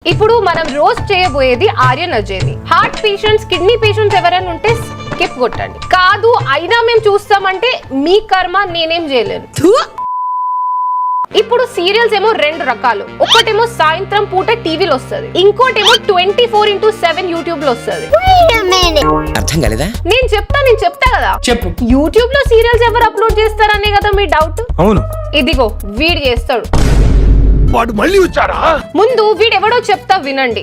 ఇప్పుడు మనం రోస్ట్ చేయబోయేది ఆర్యన్ అజయ్ది. హార్ట్ పేషెంట్స్, కిడ్నీ పేషెంట్స్ ఎవరైనా ఉంటే స్కిప్ కొట్టండి. కాదు అయినా మేము చూస్తామంటే మీ కర్మ, నేనేం చేయలేను. ఇప్పుడు సీరియల్స్ ఏమో రెండు రకాలు. ఒకటేమో సాయంత్రం పూట టీవీలో వస్తుంది, ఇంకోటేమో 24/7 యూట్యూబ్ లో వస్తుంది. అర్థం కాలేదా? నేను చెప్తా కదా. చెప్పు. యూట్యూబ్ లో సీరియల్స్ ఎవరు అప్లోడ్ చేస్తారనే కదా మీ డౌట్. అవును, ఇదిగో వీడు చేస్తాడు. వాడు మళ్ళీ వచ్చారా? ముందు వీడెవడో చెప్తా వినండి.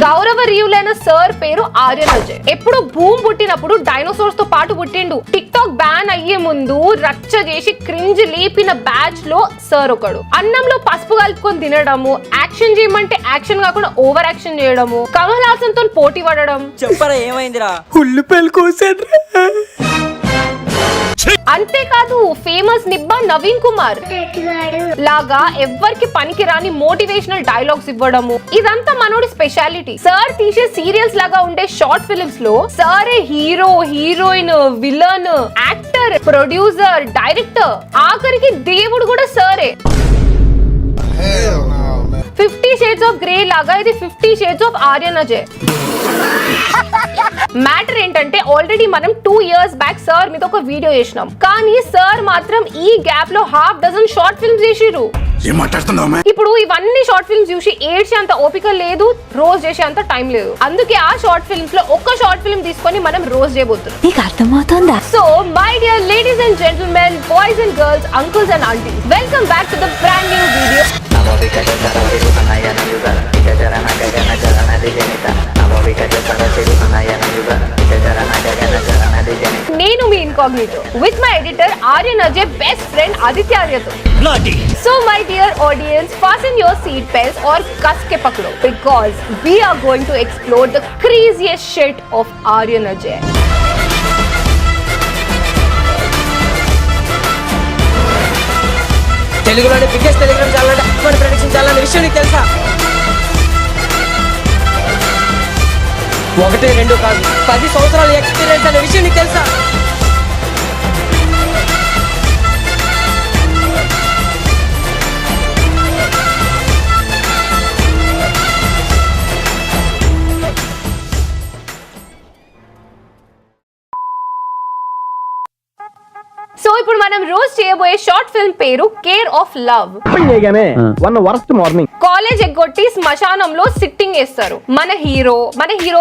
గౌరవ రీవులైన సార్ పేరు ఆర్యన్ అజయ్. ఎప్పుడు భూమి పుట్టినప్పుడు డైనోసార్స్ తో పాటు పుట్టిండు. టిక్ టాక్ బ్యాన్ అయ్యే ముందు రచ్చ చేసి క్రింజ్ లేపిన బ్యాచ్ లో సార్ ఒకడు. అన్నంలో పసుపు కలుపుకొని తినడము, యాక్షన్ చేయమంటే యాక్షన్ కాకుండా ఓవర్ యాక్షన్ చేయడము, కమల్ హాసన్ తో పోటీ పడడం. చెప్పరా ఏమైందిరా? ఉల్లిపాయలు కోసాడ్రా. అంతేకాదు ఫేమస్ నిబ్బా నవీన్ కుమార్ లాగా ఎవ్వరికి పనికి రాని మోటివేషనల్ డైలాగ్స్ ఇవ్వడము, ఇదంతా మనోడి స్పెషాలిటీ. సార్ తీసే సీరియల్స్ లాగా ఉండే షార్ట్ ఫిల్మ్స్ లో సారే hero, heroine, villain, actor, producer, director, ఆఖరికి దేవుడు కూడా సారే. 50 Shades of Grey లాగా ఇది 50 Shades of Aryan Ajay. Matter ఏంటంటే ఆల్రెడీ మనం 2 years బ్యాక్ సార్ మీద ఒక వీడియో చేసినాం, కానీ సార్ మాత్రం ఈ గ్యాప్ లో ½ డజన్ షార్ట్ ఫిల్మ్స్ చేసిరు. ఇప్పుడు ఇవన్నీ షార్ట్ ఫిల్మ్స్ చూసి ఏడ్చే అంత ఓపిక లేదు, రోజ్ చేసే అంత టైం లేదు. అందుకే ఆ షార్ట్ ఫిల్మ్స్ లో ఒక్క షార్ట్ ఫిల్మ్ తీసుకొని మనం రోజ్ చేయబోతున్నాం. నీకు అర్థమవుతుందా? So my dear ladies and gentlemen, boys and girls, uncles and aunties, welcome back to the brand new video. నేను మీ incognito with my editor Aryan Ajay best friend Aditya ఆర్యతో. So my dear audience, fasten your seat belts or kas ke pakdo, because we are going to explore the craziest shit of Aryan Ajay. తెలుగులోని biggest Telegram channel మన prediction channel అనే విషయం నీకు తెలుసా? 1, 2 కాదు, 10 సంవత్సరాల experience అనే విషయం నీకు తెలుసా? సో ఇప్పుడు మనం రోజు చేయబోయే షార్ట్ ఫిల్మ్ పేరు కేర్ ఆఫ్ లవ్. కాలేజ్ ఎగ్గొట్టి శ్మశానంలో సిట్టింగ్ చేస్తారు. మన హీరో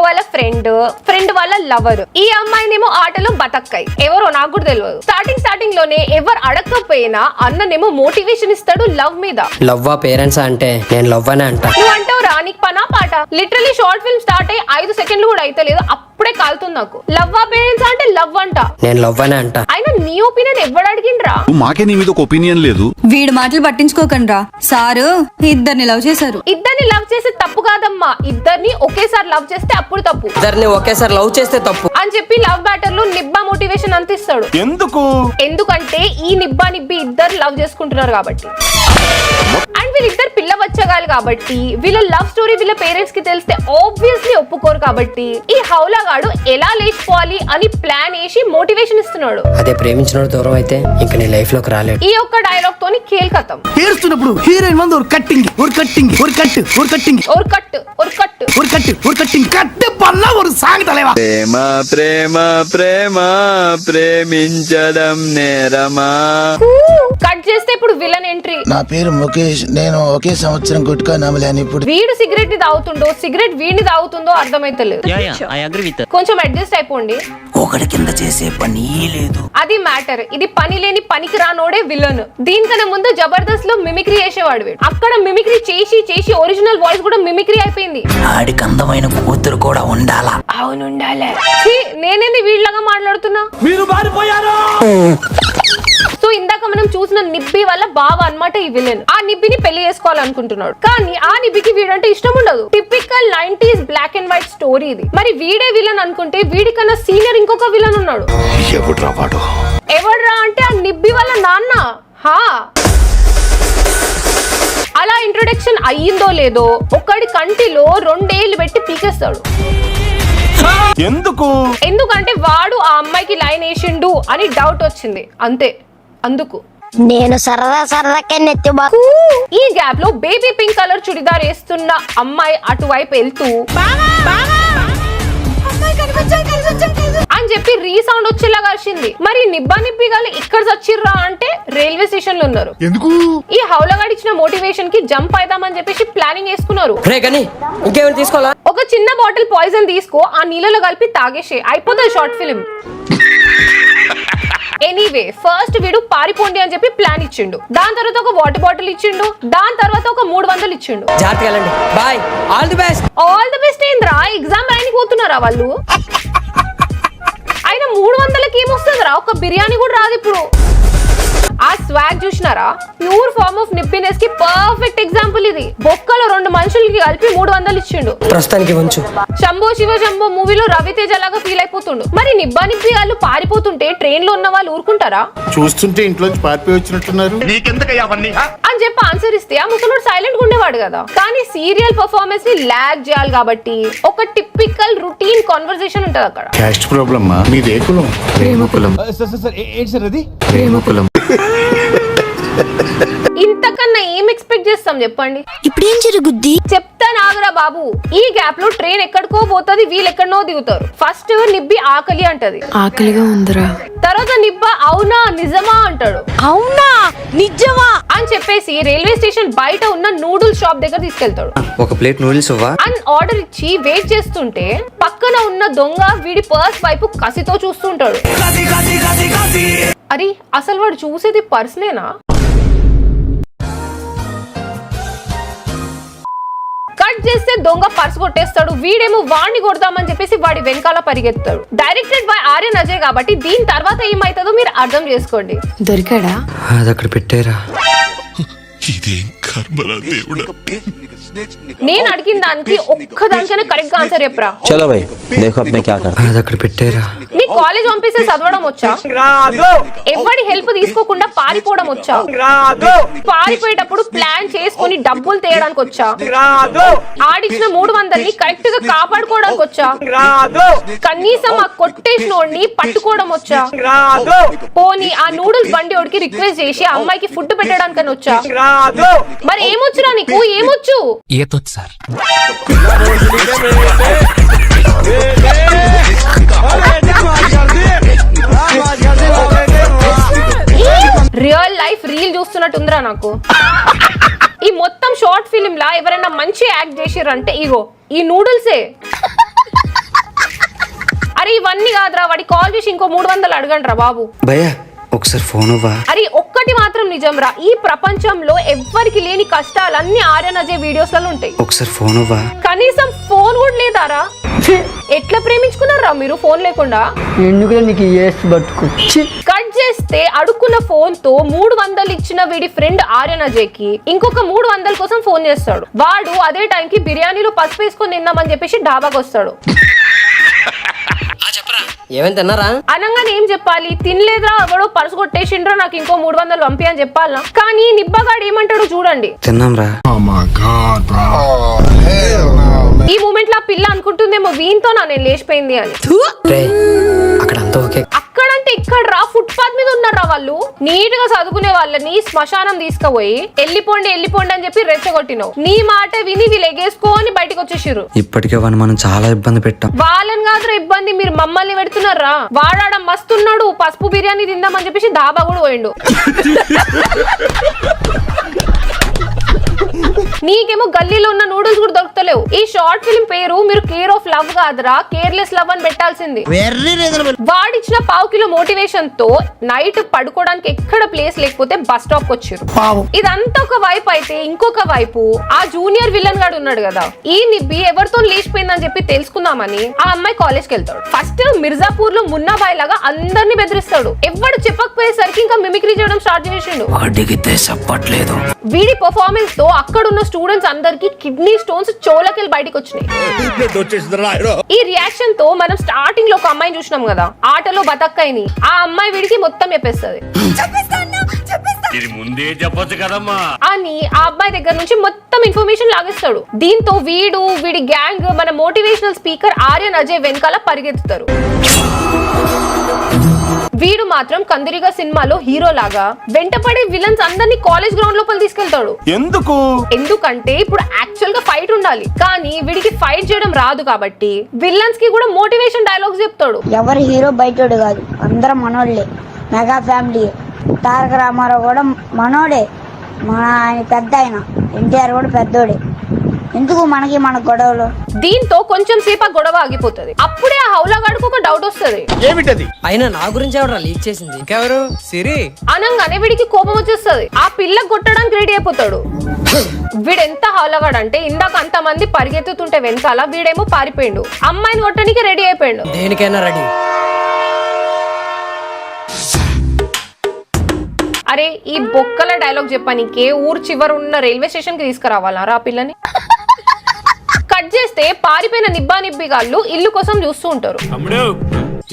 వాళ్ళ ఫ్రెండ్ వాళ్ళ లవర్. ఈ అమ్మాయినేమో ఆటలో బతక్కాయి, ఎవరో నాకు కూడా తెలియదు. స్టార్టింగ్ లోనే ఎవరు అడగకపోయినా అన్ననేమో మోటివేషన్ ఇస్తాడు లవ్ మీద. లవ్వా పేరెంట్స్ అంటే నేను లవ్ అనే అంట. నువ్వు అంటావు రానికి పనా పాట. లిటరలీ షార్ట్ ఫిల్మ్ స్టార్ట్ అయ్యి 5 సెకండ్లు కూడా అయితలేదు, అప్పుడే కాలుతుంది నాకు. లవ్వా పేరెంట్స్ అంటే లవ్ అంట, నేను లవ్ అనే అంట. అయినా నీ ఒపీనియన్ ఎవడు అడిగిండ్రా? మాకే నీ మీద ఒక ఒపీనియన్ లేదు. వీడి మాటలు పట్టించుకోకండ్రా. సారు ఇద్దరిని లవ్ చేశారు. ఇద్దరిని లవ్ చేస్తే తప్పు కాదమ్మా, ఇద్దరిని ఒకేసారి లవ్ చేస్తే అప్పుడు తప్పు. ఇద్దరిని ఒకేసారి లవ్ చేస్తే తప్పు అని చెప్పి లవ్ బ్యాటర్ లో నిబ్బా మోటివేషన్ అంతిస్తాడు. ఎందుకంటే ఈ నిబ్బి ఇద్దరు లవ్ చేసుకుంటున్నారు కాబట్టి, అండ్ వీళ్ళిద్దరు పిల్ల వచ్చగాలి కాబట్టి, వీళ్ళ లవ్ స్టోరీ వీళ్ళ పేరెంట్స్ కి తెలిస్తే ఆబ్వియస్లీ ఒప్పుకోరు కాబట్టి, ఈ హౌలాగాడు ఎలా లేచిపోవాలి అని ప్లాన్ వేసి మోటివేషన్ ఇస్తున్నాడు. అదే ప్రేమించిన దూరం అయితే ఇంకా నీ లైఫ్ లోకి రాలేడు. ఈ ఒక్క డైలాగ్ తోని కేల్ కథం. ఏడుస్తున్నప్పుడు హీరోయిన్ ముందు ఒక కట్టింగ్ కట్టు పల్ల ఒక సాంగ్ తలేవా. ప్రేమ ప్రేమ ప్రేమ ప్రేమించడం నేరమా. కట్ చేస్తే ఇప్పుడు విలన్ ఎంట్రీ. నా పేరు ముఖేష్, నేను ఒకే సంవత్సరం గుట్కా నమలాను. ఇప్పుడు వీడు సిగరెట్ ని తాగుతుండో సిగరెట్ వీడిని తాగుతుందో అర్థమైతలేదు. కొంచెం అడ్జస్ట్ అయిపోండి. ఒకటి కింద చేసే పని లేదు, అది మ్యాటర్. ఇది పని లేని పనికి రానోడే విలన్. దీనికన్నా ముందు జబర్దస్త్ లో మిమిక్రీ చేసేవాడు వీడు. అక్కడ మిమిక్రీ చేసి ఒరిజినల్ వాయిస్ కూడా మిమిక్రీ అయిపోయింది. ఆడికి అందమైన కూతురు కూడా ఉండాలా. అవునుండాలే. నేనేంది వీళ్ళగా మాట్లాడుతున్నా? మీరు మారిపోయారు. సో ఇందాక మనం చూసిన నిబ్బి వల్ల బావ అన్నమాట ఈ విలన్. ఆ నిబ్బిని పెళ్లి చేసుకోవాలనుకుంటున్నాడు, కానీ ఆ నిబ్బికి వీడంటే ఇష్టం ఉండదు. Typical 90s black and white story ఇది. మరి వీడే విలన్ అనుకుంటే వీడికన్నా సీనియర్ ఇంకొక విలన్ ఉన్నాడు. ఎవడ్రా అంటే ఆ నిబ్బి వాళ్ళ నాన్న. అలా ఇంట్రొడక్షన్ అయ్యిందో లేదో ఒకడి కంటిలో 2 ఏళ్ళు పెట్టి పీకేస్తాడు. ఎందుకంటే వాడు ఆ అమ్మాయికి లైన్ వేసిండు అని డౌట్ వచ్చింది, అంతే. అందుకు నేను సరదాకే నెత్తి ఈ గ్యాప్ లో బేబీ పింక్ కలర్ చుడిదార్ వేస్తున్న అమ్మాయి అటువైపు వెళ్తూ అని చెప్పి రీసౌండ్ వచ్చేలాగా వచ్చింది. మరి నిబ్బా నిబ్బిగాలు ఇక్కడ చచ్చిర్రా అంటే రైల్వే స్టేషన్ లో ఉన్నారు. ఎందుకు ఈ హౌలగాడు ఇచ్చిన మోటివేషన్ కి జంప్ అయిదామని చెప్పేసి ప్లానింగ్ వేసుకున్నారు. ఇంకేమైనా తీసుకోవాలా? ఒక చిన్న బాటిల్ పాయిజన్ తీసుకో, ఆ నీళ్ళలో కలిపి తాగేసే, అయిపోతుంది షార్ట్ ఫిలిం. ఎనీవే ఫస్ట్ వీడు పారిపోండి అని చెప్పి ప్లాన్ ఇచ్చిండు. దాని తర్వాత ఒక వాటర్ బాటిల్ ఇచ్చిండు. దాని తర్వాత ఒక 300 ఇచ్చిండు. Bye, all the best. All the best ఏంద్రా, ఎగ్జామ్ రాయనికి పోతున్నారా వాళ్ళు? అయినా 300కి ఏమొస్తుందిరా, ఒక బిర్యానీ కూడా రాదు ఇప్పుడు. ఆ స్వాగ్ చూసినారా, ప్యూర్ ఫార్మ్ ఆఫ్ నిప్పినెస్ కి పర్ఫెక్ట్ ఎగ్జాంపుల్ ఇది. బొక్కలో 2 మనుషులకి కలిపి 300 ఇచ్చిండు. ప్రస్తుతానికి ఉంచు. శంభో శివ శంభో మూవీలో రవితేజ లాగా ఫీల్ అయిపోతుండు. మరి నిబ్బా నిప్పి వాళ్ళు పారిపోతుంటే ట్రైన్ లో ఉన్న వాళ్ళు ఊరుకుంటారా? చూస్తుంటే ఇంట్లోంచి పారిపోయి వచ్చినట్టున్నారు. నీకెందుకయ్యా అవన్నీ అని చెప్పి ఆన్సర్ ఇస్తే ఆ ముసలోడు సైలెంట్ గా ఉండేవాడు కదా. కానీ సీరియల్ పర్ఫార్మెన్స్ ని ల్యాగ్ చేయాలి కాబట్టి ఒక టిపికల్ రొటీన్ కాన్వర్సేషన్ ఉంటది అక్కడ. క్యాస్ట్ ప్రాబ్లమ్ మీదే కులం? ప్రేమకులం. ప్రేమకులం. ఇంతకన్నా ఏం ఎక్స్పెక్ట్ చేస్తాం చెప్పండి? ఇప్పుడు ఏం జరుగుద్ది చెప్తా నాగరా బాబు. ఈ గ్యాప్ లో ట్రైన్ ఎక్కడికో పోతుంది, వీళ్ళు ఎక్కడనో దిగుతారు. ఫస్ట్ నిబ్బి ఆకలి అంటది. ఆకలిగా ఉందిరా. తర్వాత నిబ్బ అవునా నిజమా అంటాడు. అవునా నిజమా అని చెప్పేసి రైల్వే స్టేషన్ బయట ఉన్న నూడిల్స్ షాప్ దగ్గర తీసుకెళ్తాడు. ఒక ప్లేట్ నూడిల్స్ అని ఆర్డర్ ఇచ్చి వెయిట్ చేస్తుంటే పక్కన ఉన్న దొంగ వీడి పర్స్ వైపు కసితో చూస్తుంటాడు. అరే అసలు వాడు చూసేది పర్స్నేనా? కట్ చేస్తే దొంగ పర్స్ కొట్టేస్తాడు. వీడేమో వాడిని కొడదామని చెప్పేసి వాడి వెనకాల పరిగెత్తాడు. డైరెక్టెడ్ బై ఆర్యన్ అజయ్ కాబట్టి దీని తర్వాత ఏమైతుందో మీరు అర్థం చేసుకోండి. దొరికాడా? అది అక్కడ పెట్టేరా. నేను అడిగిన దానికి ఒక్కదానికైనా కరెక్ట్ గా ఆన్సర్ చెప్పరా? చలో భయ్ దేఖో అబ్ మే క్యా కర్. అది అక్కడ పెట్టేరా. నీ కాలేజ్ పంపిస్తే చదవడం వచ్చా? ఎవరి హెల్ప్ తీసుకోకుండా పారిపోవడం వచ్చా? పారిపోయేటప్పుడు ప్లాన్ చేసుకుని డబ్బులు తేయడానికి వచ్చా? ఆడిచ్చిన 300ని కరెక్ట్ గా కాపాడుకోవడానికి వచ్చా? కనీసం ఆ కొట్టేసినోడిని పట్టుకోవడం వచ్చా? పోనీ ఆ నూడిల్స్ బండి వాడికి రిక్వెస్ట్ చేసి అమ్మాయికి ఫుడ్ పెట్టడానికని వచ్చా? మరి ఏమొచ్చురా నీకు? ఏమొచ్చు? సార్ రియల్ లైఫ్ రీల్ చూస్తున్నట్టుందిరా నాకు. ఈ మొత్తం షార్ట్ ఫిలిం లా ఎవరైనా మంచి యాక్ట్ చేసిరంటే ఇగో ఈ నూడిల్సే. అరే ఇవన్నీ కాదురా, వాడి కాల్ చేసి ఇంకో 300 అడగండి రా బాబు. భయ్యా ఒకసారి ఫోన్ అవ్వా. అరే ఒక్కటి మాత్రం నిజం రా, ఈ ప్రపంచంలో ఎవ్వరికి లేని కష్టాలన్నీ ఆర్యన్ అజయ్ వీడియోస్ లలో ఉంటాయి. ఒకసారి ఫోన్ అవ్వా. కనీసం ఫోన్ కూడా లేదారా? ఎట్లా ప్రేమించుకున్నారా మీరు ఫోన్ లేకుండా? కట్ చేస్తే అడుక్కున్న ఫోన్ తో 300 ఇచ్చిన వీడి ఫ్రెండ్ ఆర్యన్ అజయ్ కి ఇంకొక 300 కోసం ఫోన్ చేస్తాడు. వాడు అదే టైం కి బిర్యానీలో పసుపు వేసుకొని తిందామని చెప్పేసి డాబాకి వస్తాడు. ఏమైనా తిన్నారా అనంగానే ఏం చెప్పాలి? తినలేదురా, ఎవడో పర్సు కొట్టేసిండ్రా, నాకు ఇంకో 300 పంపి అని చెప్పాలనా? కానీ నిబ్బగాడు ఏమంటాడో చూడండి. తిన్నాం రా. ఈ మూమెంట్ లో పిల్ల అనుకుంటుందేమో వీంతో నేను లేచిపోయింది అని. అక్కడ అంతా ఓకే. అక్కడంటే ఇక్కడ రా, ఫుట్పాత్ మీద ఉన్నారా వాళ్ళు. నీట్ గా చదువుకునే వాళ్ళని శ్మశానం తీసుకుపోయి వెళ్ళిపోండి వెళ్ళిపోండి అని చెప్పి రెచ్చగొట్టినావు. నీ మాట విని వీళ్ళు ఎగేసుకొని బయటకు వచ్చేసారు. ఇప్పటికే మనం చాలా ఇబ్బంది పెట్టాం. వాళ్ళని కాదురా ఇబ్బంది, మీరు మమ్మల్ని పెడుతున్నారా? వాడాడ మస్తున్నాడు, పసుపు బిర్యానీ తిందామని చెప్పేసి దాబా కూడా పోయిండు. నీకేమో గల్లీలో ఉన్న నూడిల్స్ కూడా దొరుకుతలేవు. ఈ షార్ట్ ఫిల్మ్ పేరు మీరు కేర్ ఆఫ్ లవ్ కాదురా, కేర్లెస్ లవ్ అని పెట్టాల్సింది. వాడిచ్చిన 1/2 కిలో మోటివేషన్ తో నైట్ పడుకోవడానికి ఎక్కడ ప్లేస్ లేకపోతే బస్ స్టాప్ కి వచ్చారు. ఇదంతా ఒక వైపు అయితే ఇంకొక వైపు ఆ జూనియర్ విలన్ గాడు ఉన్నాడు కదా, ఈ నిబ్బి ఎవరితో లేచిపోయిందని చెప్పి తెలుసుకుందామని ఆ అమ్మాయి కాలేజ్ కి వెళ్తాడు. ఫస్ట్ మిర్జాపూర్ లో మున్నాబాయ్ లాగా అందరినీ బెదిరిస్తాడు. ఎవడు చెప్పకపోయేసరికి ఇంకా మిమిక్రీ చేయడం స్టార్ట్ చేసిండు. అడిగితే చెప్పట్లేదు. వీడి పర్ఫార్మెన్స్ తో అక్కడ ఉన్న స్టూడెంట్స్ అందరికి కిడ్నీ స్టోన్స్ చోలకెళ్ళి బయటకు వచ్చినాయి. ఈ రియాక్షన్ తో మనం స్టార్టింగ్ లో ఒక అమ్మాయిని చూసినాం కదా, ఆటలో బతక్కైని, ఆ అమ్మాయి వీడికి మొత్తం చెప్పేస్తుంది అని ఆ అబ్బాయి దగ్గర నుంచి మొత్తం ఇన్ఫర్మేషన్ లాగేస్తాడు. దీంతో వీడి గ్యాంగ్ మన మోటివేషనల్ స్పీకర్ ఆర్యన్ అజయ్ వెనకాల పరిగెత్తుతారు. వీడు మాత్రం కందిరిగా సినిమాలో హీరో లాగా వెంటపడి విలన్స్ అందరినీ కాలేజ్ గ్రౌండ్ లోపల తీసుకెళ్తాడు. ఎందుకంటే ఇప్పుడు యాక్చువల్ గా ఫైట్ ఉండాలి, కానీ వీడికి ఫైట్ చేయడం రాదు కాబట్టి విలన్స్ కి కూడా మోటివేషన్ డైలాగ్స్ చెప్తాడు. ఎవరు హీరో బయటోడు కాదు, అందరం మనోళ్ళే, మెగా ఫ్యామిలీ. తారక రామారావు కూడా మనోడే, మన ఆయన పెద్ద ఆయన ఎన్టీఆర్ కూడా పెద్దోడే. ఎందుకు మనకి మన గొడవలు? దీంతో కొంచెం సేపు ఆ గొడవ ఆగిపోతుంది. అప్పుడే ఆ హౌలాగాడికి ఒక డౌట్ వస్తుంది. ఏమిటది? అయినా నా గురించి ఎవరా లీక్ చేసింది? ఇంకెవరు? సిరి. అనగానే వీడికి కోపం వచ్చేస్తుంది. ఆ పిల్ల కొట్టడానికి రెడీ అయిపోతాడు. వీడెంత హౌలగాడు అంటే ఇందాక అంతమంది పరిగెత్తుతుంటే వెనకాల వీడేమో పారిపోయిండు, అమ్మాయిని కొట్టడానికి రెడీ అయిపోయాడు. దేనికైనా రెడీ. అరే ఈ బొక్కల డైలాగ్ చెప్పనీకే ఊరు చివర ఉన్న రైల్వే స్టేషన్ కి తీసుకురావాలా ఆ పిల్లని? కట్ చేస్తే పారిపోయిన నిబ్బా నిబ్బిగాళ్ళు ఇల్లు కోసం చూస్తూ ఉంటారు.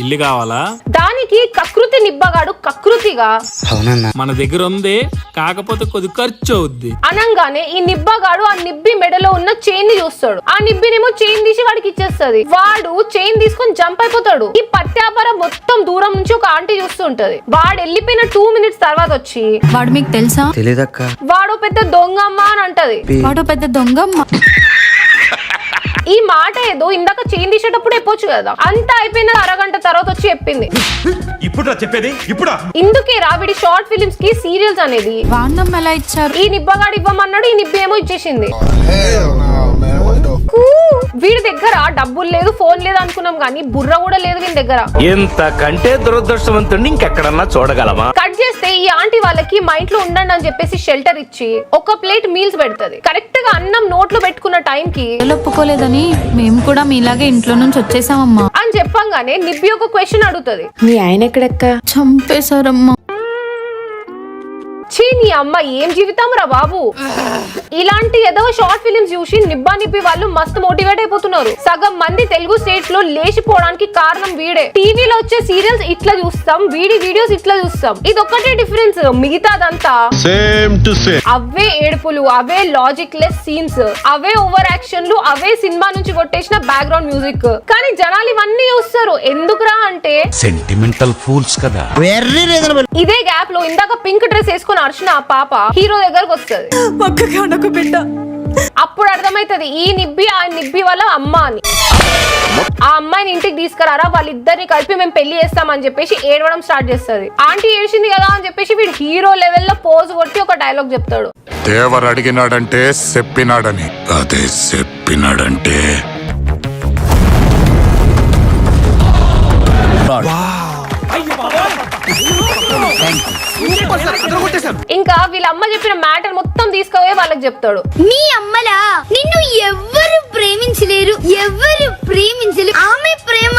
ఇల్లు కావాలా? దానికి కకృతి నిబ్బగాడు కకృతిగా అవునన్నా మన దగ్గర ఉంది, కాకపోతే కొద్ది ఖర్చు అవుద్ది అనంగానే ఈ నిబ్బగాడు ఆ నిబ్బి మెడలో ఉన్న చైన్ ని చూస్తాడు. ఆ నిబ్బినేమో చైన్ తీసి వాడికి ఇచ్చేస్తుంది. వాడు చైన్ తీసుకొని జంప్ అయిపోతాడు. ఈ పత్యాపర మొత్తం దూరం నుంచి ఒక ఆంటీ చూస్తూ ఉంటది. వాడు వెళ్ళిపోయిన 2 minutes తర్వాత వచ్చి, వాడు మీకు తెలుసా? తెలీదక్క. వాడు పెద్ద దొంగమ్మ అని అంటది. వాడు పెద్ద దొంగమ్మ. ఈ మాట ఏదో ఇందాక చైన్ తీసేటప్పుడు చెప్పొచ్చు కదా. అంతా అయిపోయిన అరగంట తర్వాత వచ్చి చెప్పింది. ఇప్పుడు చెప్పేది ఇప్పుడు ఇందుకే రావిడి షార్ట్ ఫిలిమ్స్ కి సీరియల్స్ అనేది. వాండం ఎలా ఇచ్చారు? ఈ నిబ్బగాడు ఇవ్వమన్నాడు, ఈ నిబ్బి ఏమో ఇచ్చేసింది. వీడి దగ్గర డబ్బులు లేదు, ఫోన్ లేదు అనుకున్నాం కానీ బుర్ర కూడా లేదు వీడి దగ్గర. ఇంతకంటే దురదృష్టవంతుడిని ఇంకెక్కడన్నా చూడగలమా? కట్ చేస్తే ఈ ఆంటీ వాళ్ళకి మా ఇంట్లో ఉండండి అని చెప్పేసి షెల్టర్ ఇచ్చి ఒక ప్లేట్ మీల్స్ పెడుతుంది. కరెక్ట్ గా అన్నం నోట్లో పెట్టుకున్న టైం కి ఒప్పుకోలేదని మేము కూడా మీలాగే ఇంట్లో నుంచి వచ్చేసామమ్మా అని చెప్పంగానే నిబ్బి ఒక క్వశ్చన్ అడుగుతుంది. మీ ఆయన ఎక్కడెక్క? చంపేశారమ్మా. ఛీ నీ అమ్మ ఏం జీవితం రా బాబు. ఇలాంటి ఏదో షార్ట్ ఫిలిమ్స్ చూసి నిబ్బా నిబ్బి వాళ్ళు మస్తు మోటివేట్ అయిపోతున్నారు. సగం మంది తెలుగు స్టేట్స్ లో లేచిపోవడానికి కారణం వీడే. టీవీలో వచ్చే సీరియల్స్ ఇట్లా చూస్తాం, వీడి వీడియోస్ ఇట్లా చూస్తాం. ఇది ఒక్కటే డిఫరెన్స్, మిగతాదంతా సేమ్ టు సేమ్. అవే ఏడుపులు, అవే లాజిక్ లెస్ సీన్స్, అవే ఓవర్ యాక్షన్లు, అవే సినిమా నుంచి కొట్టేసిన బ్యాక్గ్రౌండ్ మ్యూజిక్. కానీ జనాలు ఇవన్నీ చూస్తారు ఎందుకురా అంటే సెంటిమెంటల్ ఫూల్స్ కదా. ఇదే గ్యాప్ లో ఇందాక పింక్ డ్రెస్ వేసుకుని అర్చన ఆ పాప హీరో దగ్గరకు వస్తుంది. అప్పుడు అర్థమైతది ఈ నిబ్బి ఆ నిబ్బి వాళ్ళ అమ్మ అని. ఆ అమ్మాయిని ఇంటికి తీసుకురారా, వాళ్ళిద్దరిని కలిపి మేము పెళ్లి చేస్తామని చెప్పేసి ఏడవడం స్టార్ట్ చేస్తుంది. ఆంటీ ఏడ్చింది కదా అని చెప్పేసి వీడు హీరో లెవెల్లో పోజ్ కొట్టి ఒక డైలాగ్ చెప్తాడు. దేవర్ అడిగినాడంటే చెప్పినాడని, అదే చెప్పినాడంటే ఇంకా వీళ్ళ అమ్మ చెప్పిన మ్యాటర్ మొత్తం తీసుకుపోయి వాళ్ళకి చెప్తాడు. మీ అమ్మలా నిన్ను ఎవ్వరు ప్రేమించలేరు, ఎవరు ప్రేమించలేరు. ఆమె ప్రేమ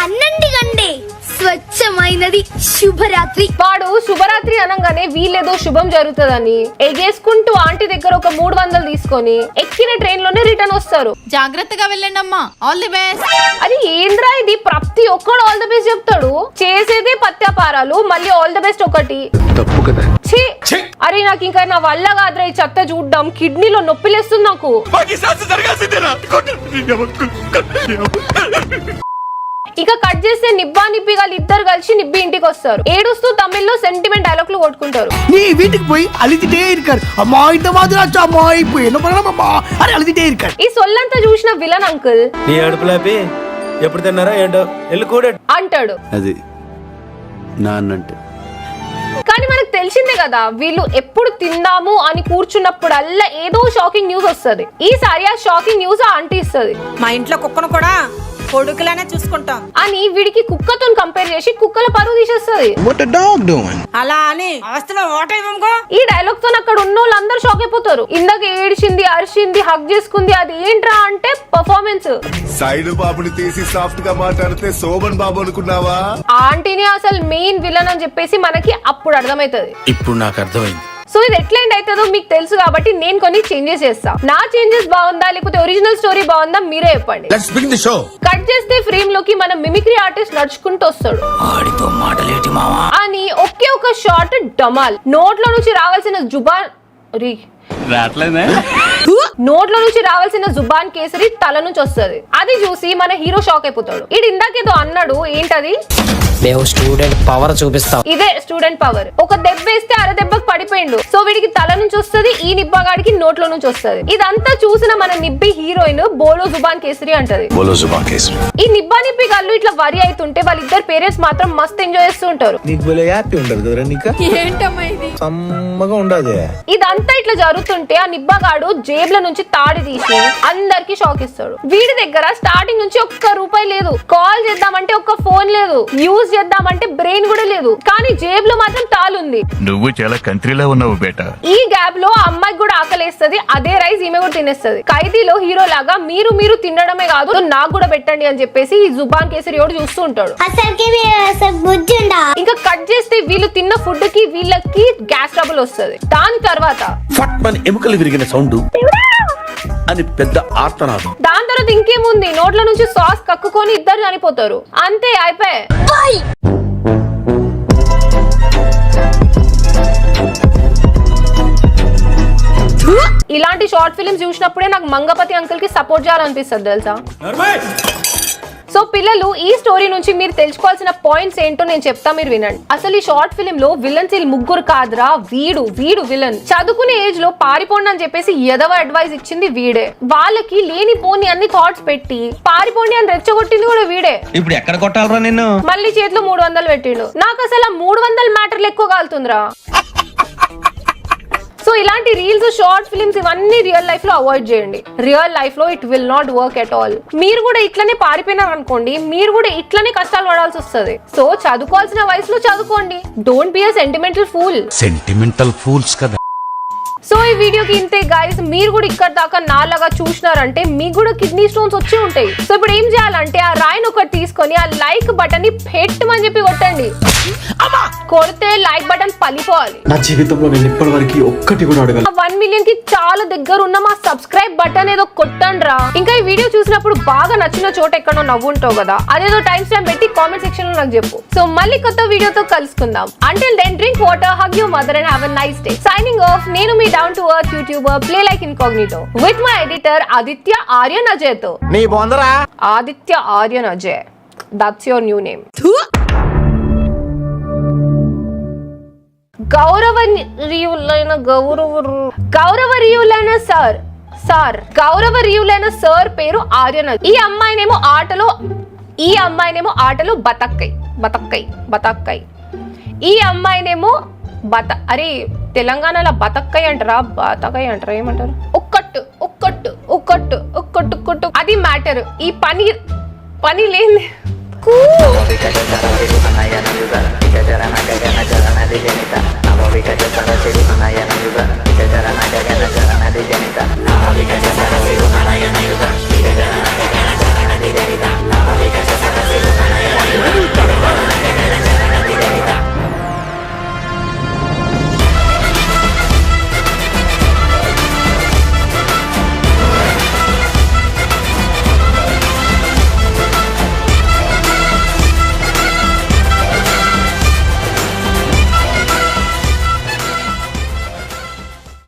అన్నంటి కంటే స్వచ్ఛమైనది. శుభరాత్రి. వాడు శుభరాత్రి అనగానే వీళ్ళేదో శుభం జరుగుతుందని ఎగేసుకుంటూ ఆంటీ దగ్గర ఒక 300 తీసుకొని ఎక్కిన ట్రైన్ లోనే రిటర్న్ వస్తారు. జాగ్రత్తగా వెళ్ళండి అమ్మా, ఆల్ ది బెస్ట్. అది ఏంద్రా ఇది, ప్రతి ఒక్కడు ఆల్ ద బెస్ట్ చెప్తాడు, చేసేదే పత్యాపారాలు, మళ్ళీ ఆల్ ద బెస్ట్ ఒకటి. తప్పు కదా. అరే నాకు ఇంకా నా వల్ల కాదురా ఈ చెత్త చూడ్డం, కిడ్నీలో నొప్పిలేస్తుంది నాకు. ఇక కట్ చేస్తే నిబ్బా నిబ్బి వాళ్ళు ఇద్దరు కలిసి నిబ్బి ఇంటికి వస్తారు. ఏడుస్తూ తమిళ్లో సెంటిమెంట్ డైలాగ్లు కొట్టుకుంటారు. நீ வீட்டுக்கு போய் அழுதுட்டே இருக்காரு. அம்மா இந்த மாதிரி ஆச்சு அம்மா, இப்போ என்ன பண்ணலாம் அம்மா, అరే అழுதுட்டே இருக்காரு. ఈ సొల్లంతా చూసిన విలన్ అంకుల్ నీ అడుపులాపి ఎప్పుడు తిన్నారా ఏంటో ఎల్లు కూడా అంటాడు. అది నాన్నంటే కానీ మనకు తెలిసిందే కదా వీళ్ళు ఎప్పుడు తిందాము అని కూర్చున్నప్పుడల్లా ఏదో షాకింగ్ న్యూస్ వస్తుంది. ఈసారి ఆ షాకింగ్ న్యూస్ ఆ ఆంటీ ఇస్తుంది. మా ఇంట్లో కుక్కను కూడా కొడుకులానే చూసుకుంటాం అని వీడికి కుక్కతో కంపేర్ చేసి కుక్కల పరువు తీసేస్తుంది. అలా అని అవస్థలో ఓటైమో. ఈ డైలాగ్ తో అక్కడ ఉన్న వాళ్ళందరూ షాక్ అయిపోతారు. ఇందాక ఏడిచింది, అరిచింది, హగ్ చేసుకుంది, అది ఏంట్రా అంటే పర్ఫార్మెన్స్. సైడ్ బాబుని తీసి సాఫ్ట్ గా మాట్లాడితే శోభన్ బాబు అనుకున్నావా? ఆంటీని అసలు మెయిన్ విలన్ అని చెప్పేసి మనకి అప్పుడు అర్థమైతది. ఇప్పుడు నాకు అర్థమైంది. సో ఇది ఎట్లా ఎండ్ అవుతుందో మీకు తెలుసు కాబట్టి నేను కొన్ని చేంజెస్ చేస్తా. నా చేంజెస్ బాగుందా లేకపోతే ఒరిజినల్ స్టోరీ బాగుందా మీరే చెప్పండి. కట్ చేస్తే ఫ్రేమ్ లోకి మన మిమిక్రీ ఆర్టిస్ట్ నడుచుకుంటూ వస్తాడు. ఆడితో మాటలేటి మావా అని ఒకే ఒక షాట్ డమాల్. నోట్లో నుంచి రావాల్సిన జుబాన్ కేసరి తల నుంచి వస్తుంది. అది చూసి మన హీరో షాక్ అయిపోతాడు. ఇది ఇందాకేదో అన్నాడు, ఏంటది? మేము స్టూడెంట్ పవర్ చూపిస్తాం. ఇదే స్టూడెంట్ పవర్. ఒక దెబ్బ వేస్తే అర దెబ్బకి పడిపోయిండు. సో వీడికి తల నుంచి వస్తుంది, ఈ నిబ్బగాడికి నోట్లో నుంచి వస్తుంది. ఇదంతా చూసిన మన నిబ్బి హీరోయిన్ బోలో జుబాన్ కేసరి అంటది. ఈ నిబ్బా నిబ్బి గల్లు ఇట్లా వరి అవుతుంటే వాళ్ళిద్దరు పేరెంట్స్ మాత్రం మస్త్ ఎంజాయ్ చేస్తూ ఉంటారు. నీకు భలే హ్యాపీ ఉండదు కదా నీకు? సమ్మగా ఉండదు. ఇదంతా ఇట్లా జరుగుతుంటే ఆ నిబ్బగాడు జేబుల నుంచి తాడి తీసి అందరికి షాక్ ఇస్తాడు. వీడి దగ్గర స్టార్టింగ్ నుంచి ఒక్క రూపాయి లేదు. కాల్ చేద్దామంటే ఒక్క ఫోన్ లేదు. యూజ్ చేద్దామంటే బ్రెయిన్ కూడా లేదు. కానీ జేబులో మాత్రం తాళుంది. నువ్వు చాలా కంట్రీలో ఉన్నావు బేటా. ఈ గ్యాప్ లో అమ్మాయికి కూడా ఆకలేస్తది. అదే రైస్ ఈమె కూడా తినేస్తది. ఖైదీలో హీరో లాగా మీరు తినడమే కాదు నాకు కూడా పెట్టండి అని చెప్పేసి ఈ జుబాన్ కేసరి కూడా చూస్తూ ఉంటాడు. ఇంకా కట్ చేస్తే వీళ్ళు తిన్న ఫుడ్ కి వీళ్ళకి గ్యాస్ ట్రబుల్ వస్తుంది. దాని తర్వాత ఎముకలు విరిగిన సౌండ్ అని పెద్ద ఆర్తనాదం. దాని తర్వాత ఇంకేముంది, నోట్ల నుంచి సాస్ కక్కుకొని ఇద్దరు చనిపోతారు. అంతే, అయిపోయి. ఇలాంటి షార్ట్ ఫిల్మ్స్ చూసినప్పుడే నాకు మంగపతి అంకుల్ కి సపోర్ట్ చేయాలనిపిస్తుంది తెలుసా. సో పిల్లలు, ఈ స్టోరీ నుంచి మీరు తెలుసుకోవాల్సిన పాయింట్స్ ఏంటో నేను చెప్తా, మీరు వినండి. అసలు ఈ షార్ట్ ఫిల్మ్ లో విలన్స్ ముగ్గురు కాదురా, వీడు విలన్. చదువుకునే ఏజ్ లో పారిపోండి అని చెప్పేసి ఎదవ అడ్వైస్ ఇచ్చింది వీడే. వాళ్ళకి లేని పోని అన్ని థాట్స్ పెట్టి పారిపోండి అని రెచ్చగొట్టింది కూడా వీడే. ఇప్పుడు ఎక్కడ కొట్టాలరా నిన్ను? మళ్ళీ చేతిలో 300 పెట్టిండు. నాకు అసలు 300 మ్యాటర్లు ఎక్కువ కాలుతుందిరా. సో ఇలాంటి రీల్స్, షార్ట్ ఫిల్మ్స్ ఇవన్నీ రియల్ లైఫ్ లో అవాయిడ్ చేయండి. రియల్ లైఫ్ లో it will not work at all. మీరు కూడా ఇట్లనే పారిపోయినారు అనుకోండి, మీరు కూడా ఇట్లనే కష్టాలు పడాల్సి వస్తుంది. సో చదువుకోవాల్సిన వయసులో చదువుకోండి. Don't be a sentimental fool. Sentimental fools కదా. సో ఈ వీడియోకి ఇంతే గైస్. మీరు కూడా ఇక్కడ దాకా నాలాగా చూసినారంటే మీకు కూడా కిడ్నీ స్టోన్స్ వచ్చి ఉంటాయి. సో ఇప్పుడు ఏం చేయాలంటే ఆ రాయిని ఒకటి తీసుకొని ఆ లైక్ బటన్ ని పెట్టమని చెప్పి కొట్టండి. కొడితే లైక్ బటన్ పలిపోవాలి. నా జీవితంలో నేను ఇప్పటి వరకు ఒక్కటి కూడా అడగలేదు. 1 మిలియన్ కి చాలా దగ్గర ఉన్న మా సబ్స్క్రైబ్ బటన్ ఏదో కొట్టండి రా. ఇంకా ఈ వీడియో చూసినప్పుడు బాగా నచ్చిన చోట ఎక్కడో నవ్వుంటావు కదా, అదేదో టైం స్టాంప్ పెట్టి కామెంట్ సెక్షన్ లో నాకు చెప్పు. సో మళ్ళీ కొత్త వీడియోతో కలుసుకుందాం. Until then drink water, hug your mother and have a nice day. Signing off. నేను మీ down to earth YouTuber play like incognito with my editor Aditya Aryan Ajay తో. నీ బొందరా Aditya Aryan Ajay, that's your new name. గౌరవరీయులైన సార్ పేరు ఆర్యన్. ఈ అమ్మాయినేమో ఆటలో బతక్కై. ఈ అమ్మాయినేమో అరే తెలంగాణలో బతక్కై అంటారా, బతకై అంటారా, ఏమంటారు? ఒక్కట్టు అది మ్యాటర్. ఈ పని లేని Navigate